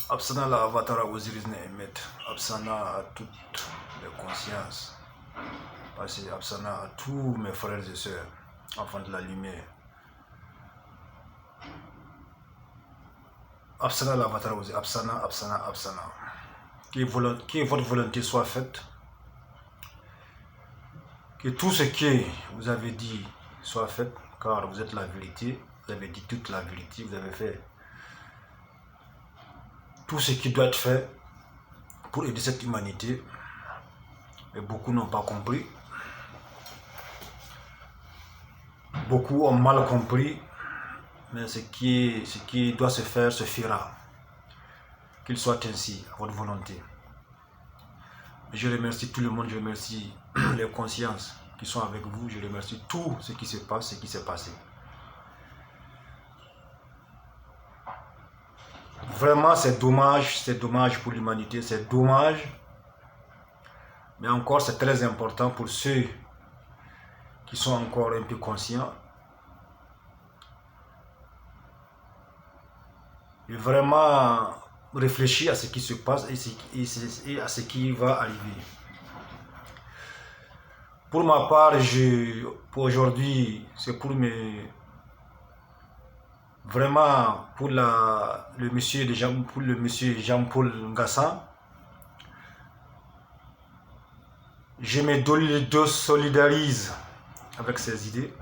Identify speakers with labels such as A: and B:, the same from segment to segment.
A: Absana la avatara Osiris Nehemet, Absana à toutes les consciences, passé Absana à tous mes frères et sœurs, enfants de la lumière. Absana la avatara Osiris, Absana, Absana, Absana. Que votre volonté soit faite, que tout ce que vous avez dit soit fait, car vous êtes la vérité, vous avez dit toute la vérité, vous avez fait tout ce qui doit être fait pour aider cette humanité, et beaucoup n'ont pas compris. Beaucoup ont mal compris, mais ce qui doit se faire se fera. Qu'il soit ainsi, à votre volonté. Je remercie tout le monde, je remercie les consciences qui sont avec vous, je remercie tout ce qui se passe, ce qui s'est passé. Vraiment, c'est dommage pour l'humanité, c'est dommage. Mais encore, c'est très important pour ceux qui sont encore un peu conscients. Et vraiment réfléchir à ce qui se passe et à ce qui va arriver. Pour ma part, pour aujourd'hui, c'est pour vraiment pour le monsieur Jean-Paul Ngassan. Je me solidarise avec ses idées.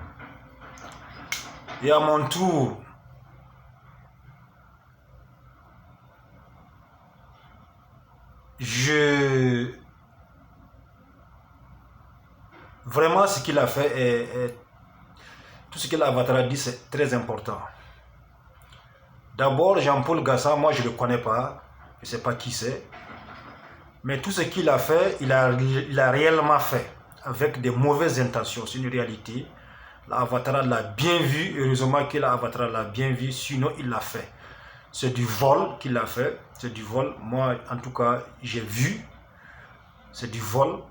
A: Et à mon tour, vraiment ce qu'il a fait, tout ce que l'avatar a dit, c'est très important. D'abord, Jean-Paul Ngassan, moi je ne le connais pas, je ne sais pas qui c'est. Mais tout ce qu'il a fait, il a réellement fait, avec des mauvaises intentions, c'est une réalité. L'avatar l'a bien vu, heureusement que l'avatar l'a bien vu, sinon il l'a fait. C'est du vol qu'il a fait, c'est du vol. Moi, en tout cas, j'ai vu, c'est du vol.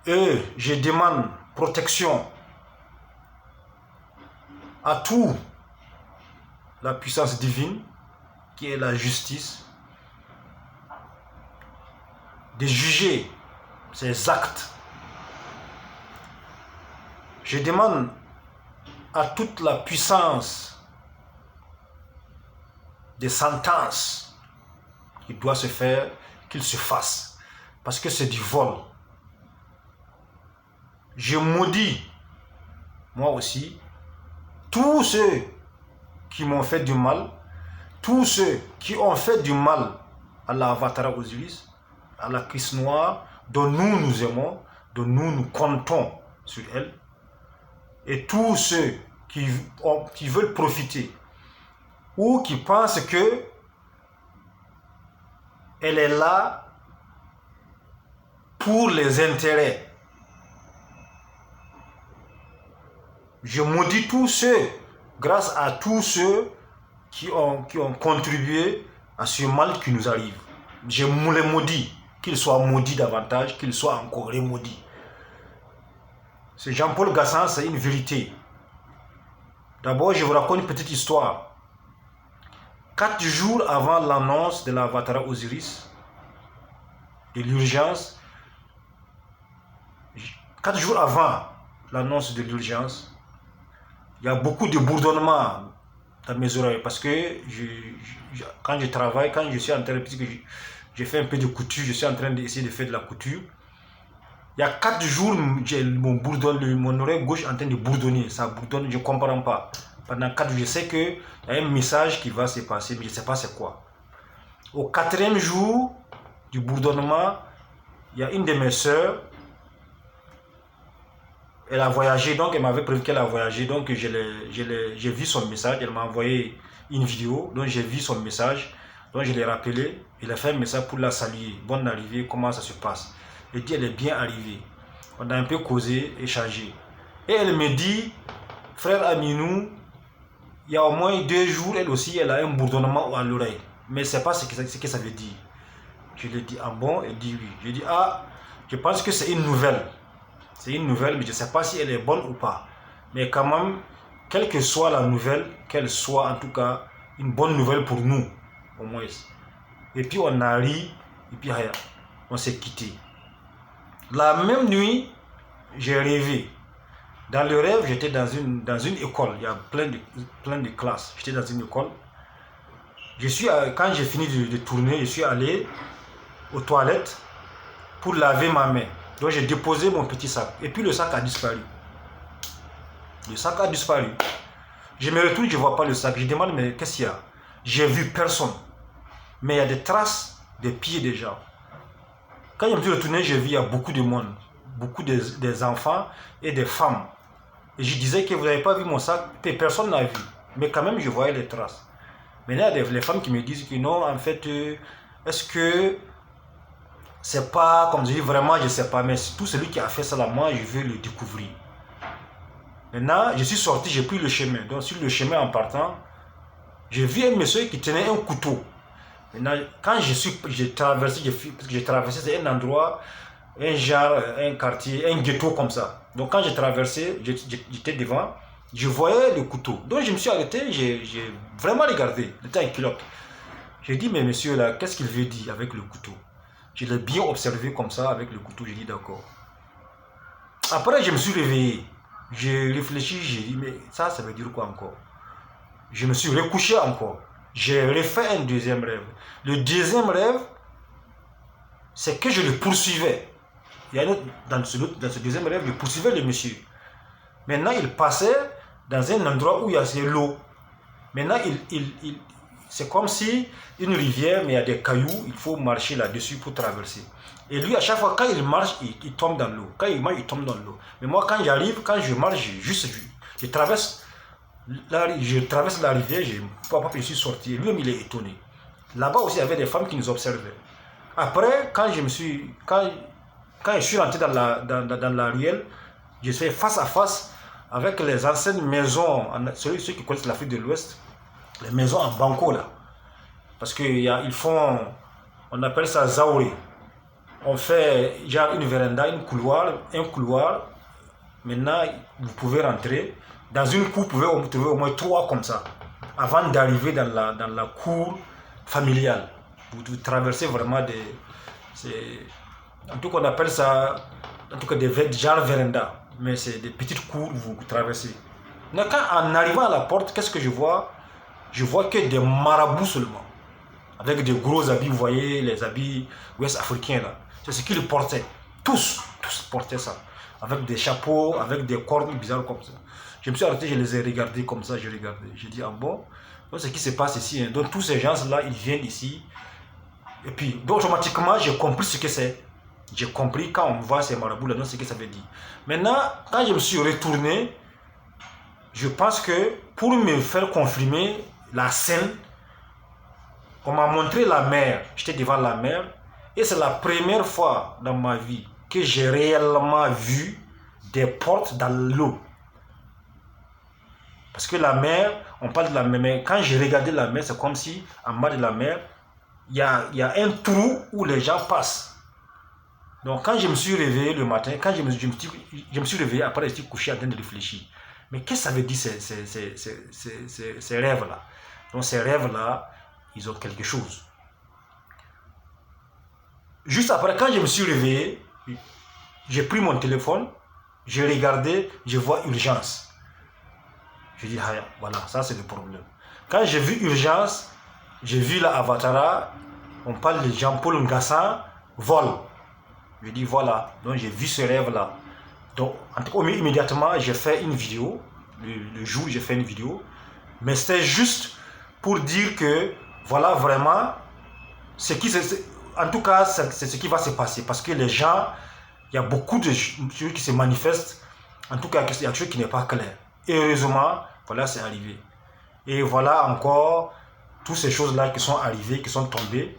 A: Et je demande protection à tout la puissance divine, qui est la justice, de juger ses actes. Je demande à toute la puissance des sentences qui doit se faire, qu'il se fasse, parce que c'est du vol. Je maudis, moi aussi, tous ceux qui m'ont fait du mal, tous ceux qui ont fait du mal à l'Avatara Osiris, à la Christ noire, dont nous aimons, dont nous comptons sur elle, et tous ceux qui veulent profiter ou qui pensent que elle est là pour les intérêts. Je maudis tous ceux, grâce à tous ceux qui ont contribué à ce mal qui nous arrive. Je les maudis, qu'ils soient maudits davantage, qu'ils soient encore maudits. C'est Jean-Paul Ngassan, c'est une vérité. D'abord, je vous raconte une petite histoire. 4 jours avant l'annonce de l'Avatara Osiris, de l'urgence, 4 jours avant l'annonce de l'urgence, il y a beaucoup de bourdonnements dans mes oreilles parce que quand je travaille, quand je suis en train de... Je fais un peu de couture, je suis en train d'essayer de faire de la couture. Il y a 4 jours, j'ai mon oreille gauche en train de bourdonner. Ça bourdonne, je ne comprends pas. Pendant 4 jours, je sais qu'il y a un message qui va se passer, mais je ne sais pas c'est quoi. Au 4e jour du bourdonnement, il y a une de mes soeurs. Elle a voyagé, donc elle m'avait prévu qu'elle a voyagé, donc j'ai vu son message, elle m'a envoyé une vidéo, donc j'ai vu son message, donc je l'ai rappelé, il a fait un message pour la saluer, bonne arrivée, comment ça se passe. Elle dit elle est bien arrivée, on a un peu causé, échangé. Et elle me dit, frère Aminou, il y a au moins 2 jours, elle aussi, elle a un bourdonnement à l'oreille, mais c'est pas ce que ça veut dire. Je lui ai dit, ah bon? Elle dit oui. Je lui ai dit, ah, je pense que c'est une nouvelle. C'est une nouvelle, mais je ne sais pas si elle est bonne ou pas. Mais quand même, quelle que soit la nouvelle, qu'elle soit en tout cas une bonne nouvelle pour nous. au moins. Et puis on a ri, et puis on s'est quitté. La même nuit, j'ai rêvé. Dans le rêve, j'étais dans une école. Il y a plein de classes. J'étais dans une école. Quand j'ai fini de tourner, je suis allé aux toilettes pour laver ma main. Donc j'ai déposé mon petit sac. Et puis le sac a disparu. Le sac a disparu. Je me retourne, je ne vois pas le sac. Je demande, mais qu'est-ce qu'il y a? J'ai vu personne. Mais il y a des traces des pieds des gens. Quand je me suis retourné, j'ai vu il y a beaucoup de monde. Beaucoup des enfants et des femmes. Et je disais que vous n'avez pas vu mon sac. Et personne n'a vu. Mais quand même, je voyais les traces. Maintenant, il y a les femmes qui me disent que non, en fait, est-ce que c'est pas, comme je dis, vraiment, je ne sais pas. Mais tout celui qui a fait ça là, moi, je veux le découvrir. Maintenant, je suis sorti, j'ai pris le chemin. Donc, sur le chemin en partant, j'ai vu un monsieur qui tenait un couteau. Maintenant, quand j'ai traversé, parce que j'ai traversé, c'est un endroit, un genre, un quartier, un ghetto comme ça. Donc, quand j'ai traversé, j'étais devant, je voyais le couteau. Donc, je me suis arrêté, j'ai vraiment regardé. Il était en culotte. J'ai dit, mais monsieur là, qu'est-ce qu'il veut dire avec le couteau? Je l'ai bien observé comme ça avec le couteau, j'ai dit d'accord. Après, je me suis réveillé. J'ai réfléchi, j'ai dit, mais ça veut dire quoi encore? Je me suis recouché encore. J'ai refait un deuxième rêve. Le deuxième rêve, c'est que je le poursuivais. Dans ce deuxième rêve, je poursuivais le monsieur. Maintenant, il passait dans un endroit où il y a l'eau. Maintenant, c'est comme si une rivière, mais il y a des cailloux, il faut marcher là-dessus pour traverser. Et lui, à chaque fois, quand il marche, il tombe dans l'eau. Quand il marche, il tombe dans l'eau. Mais moi, quand j'arrive, quand je marche, je traverse la rivière, je suis sorti. Lui-même, il est étonné. Là-bas aussi, il y avait des femmes qui nous observaient. Après, quand je suis rentré dans la ruelle, je suis face à face avec les anciennes maisons, ceux qui connaissent l'Afrique de l'Ouest, les maisons en banco là. Parce qu'ils font, on appelle ça zaouré. On fait genre une véranda, un couloir. Maintenant, vous pouvez rentrer. Dans une cour, vous pouvez trouver au moins 3 comme ça. Avant d'arriver dans la cour familiale. Vous traversez vraiment en tout cas, on appelle ça, en tout cas, des genre véranda. Mais c'est des petites cours où vous traversez. Mais en arrivant à la porte, qu'est-ce que je vois? Je vois que des marabouts seulement. Avec des gros habits, vous voyez, les habits ouest-africains là. C'est ce qu'ils portaient. Tous portaient ça. Avec des chapeaux, avec des cornes bizarres comme ça. Je me suis arrêté, je les ai regardés comme ça, j'ai regardé. J'ai dit, ah bon? Donc, ce qui se passe ici. Hein. Donc, tous ces gens-là, ils viennent ici. Et puis, donc, automatiquement, j'ai compris ce que c'est. J'ai compris quand on voit ces marabouts-là, donc ce que ça veut dire. Maintenant, quand je me suis retourné, je pense que pour me faire confirmer la scène, on m'a montré la mer. J'étais devant la mer. Et c'est la première fois dans ma vie que j'ai réellement vu des portes dans l'eau. Parce que la mer, on parle de la mer, mais quand j'ai regardé la mer, c'est comme si en bas de la mer, il y a un trou où les gens passent. Donc quand je me suis réveillé le matin, quand je me suis réveillé, après je suis couché en train de réfléchir. Mais qu'est-ce que ça veut dire ces rêves-là? Donc ces rêves-là, ils ont quelque chose. Juste après, quand je me suis réveillé, j'ai pris mon téléphone, j'ai regardé, je vois urgence. Je dis, ah, voilà, ça c'est le problème. Quand j'ai vu urgence, j'ai vu la Avatara, on parle de Jean-Paul Ngassan, vol. Je dis, voilà, donc j'ai vu ce rêve-là. Donc, en tout cas, immédiatement, j'ai fait une vidéo. Le jour où j'ai fait une vidéo. Mais c'était juste pour dire que, voilà, vraiment, en tout cas, c'est ce qui va se passer. Parce que les gens, il y a beaucoup de choses qui se manifestent. En tout cas, il y a quelque chose qui n'est pas clair. Et heureusement, voilà, c'est arrivé. Et voilà encore toutes ces choses-là qui sont arrivées, qui sont tombées.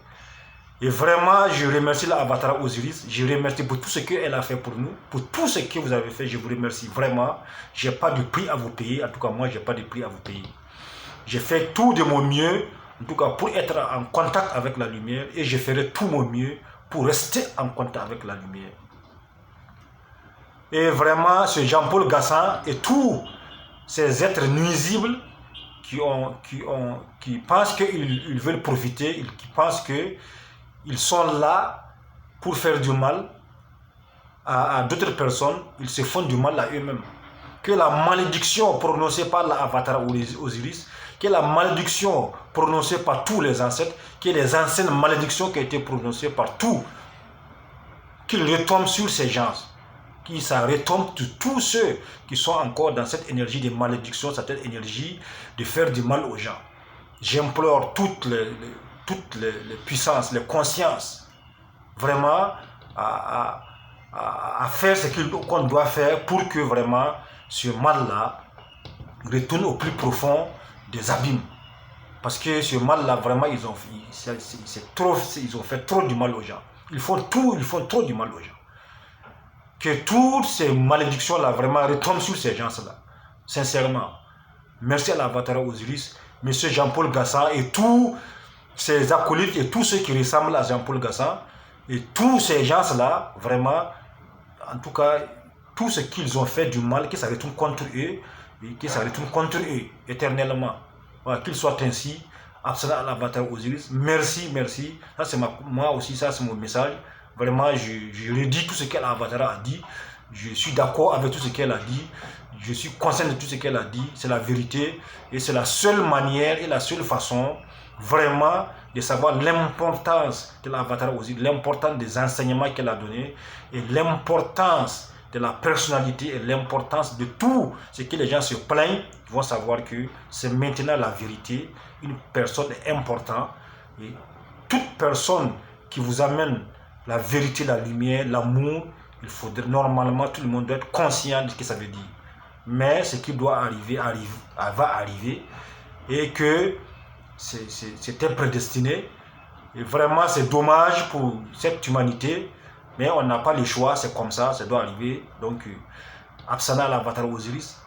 A: Et vraiment, je remercie la Avatara Osiris. Je remercie pour tout ce qu'elle a fait pour nous. Pour tout ce que vous avez fait, je vous remercie vraiment. Je n'ai pas de prix à vous payer. En tout cas, moi, je n'ai pas de prix à vous payer. J'ai fait tout de mon mieux, en tout cas, pour être en contact avec la lumière. Et je ferai tout mon mieux pour rester en contact avec la lumière. Et vraiment, ce Jean-Paul Ngassan et tous ces êtres nuisibles qui pensent qu'ils veulent profiter, qui pensent qu'ils sont là pour faire du mal à d'autres personnes, ils se font du mal à eux-mêmes. Que la malédiction prononcée par l'avatar Osiris, que la malédiction prononcée par tous les ancêtres, que les anciennes malédictions qui ont été prononcées par tous, qu'ils retombent sur ces gens, que ça retombe sur tous ceux qui sont encore dans cette énergie de malédiction, cette énergie de faire du mal aux gens. J'implore toutes les puissances, les consciences, vraiment à faire ce qu'on doit faire pour que vraiment ce mal-là retourne au plus profond des abîmes. Parce que ce mal-là, vraiment, ils ont fait trop du mal aux gens. Ils font trop du mal aux gens. Que toutes ces malédictions-là, vraiment, retombent sur ces gens-là. Sincèrement. Merci à l'avatar Osiris, M. Jean-Paul Gassan et tous ces acolytes et tous ceux qui ressemblent à Jean-Paul Gassan. Et tous ces gens-là, vraiment, en tout cas, tout ce qu'ils ont fait du mal, que ça retourne contre eux, et que ça retourne contre eux éternellement. Voilà, qu'ils soient ainsi. Absana à l'avatar Osiris. Merci, merci. Ça, c'est moi aussi, ça, c'est mon message. Vraiment, je redis tout ce qu'elle a dit. Je suis d'accord avec tout ce qu'elle a dit. Je suis conscient de tout ce qu'elle a dit. C'est la vérité. Et c'est la seule manière et la seule façon vraiment de savoir l'importance de l'avatar Osiris, l'importance des enseignements qu'elle a donnés et l'importance de la personnalité et l'importance de tout ce que les gens se plaignent. Ils vont savoir que c'est maintenant la vérité. Une personne est importante. Et toute personne qui vous amène la vérité, la lumière, l'amour, il faudrait normalement, tout le monde doit être conscient de ce que ça veut dire. Mais ce qui doit arriver, va arriver, et que c'était prédestiné. Et vraiment, c'est dommage pour cette humanité, mais on n'a pas le choix, c'est comme ça doit arriver. Donc, Absana à l'avatar Osiris,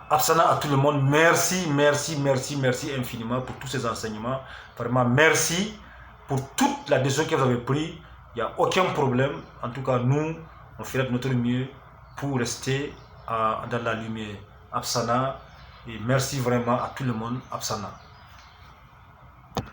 A: Absana à tout le monde, merci, merci, merci, merci infiniment pour tous ces enseignements. Vraiment, merci pour toute la décision que vous avez prise. Il n'y a aucun problème. En tout cas, nous, on fera de notre mieux pour rester dans la lumière. Absana, et merci vraiment à tout le monde. Absana.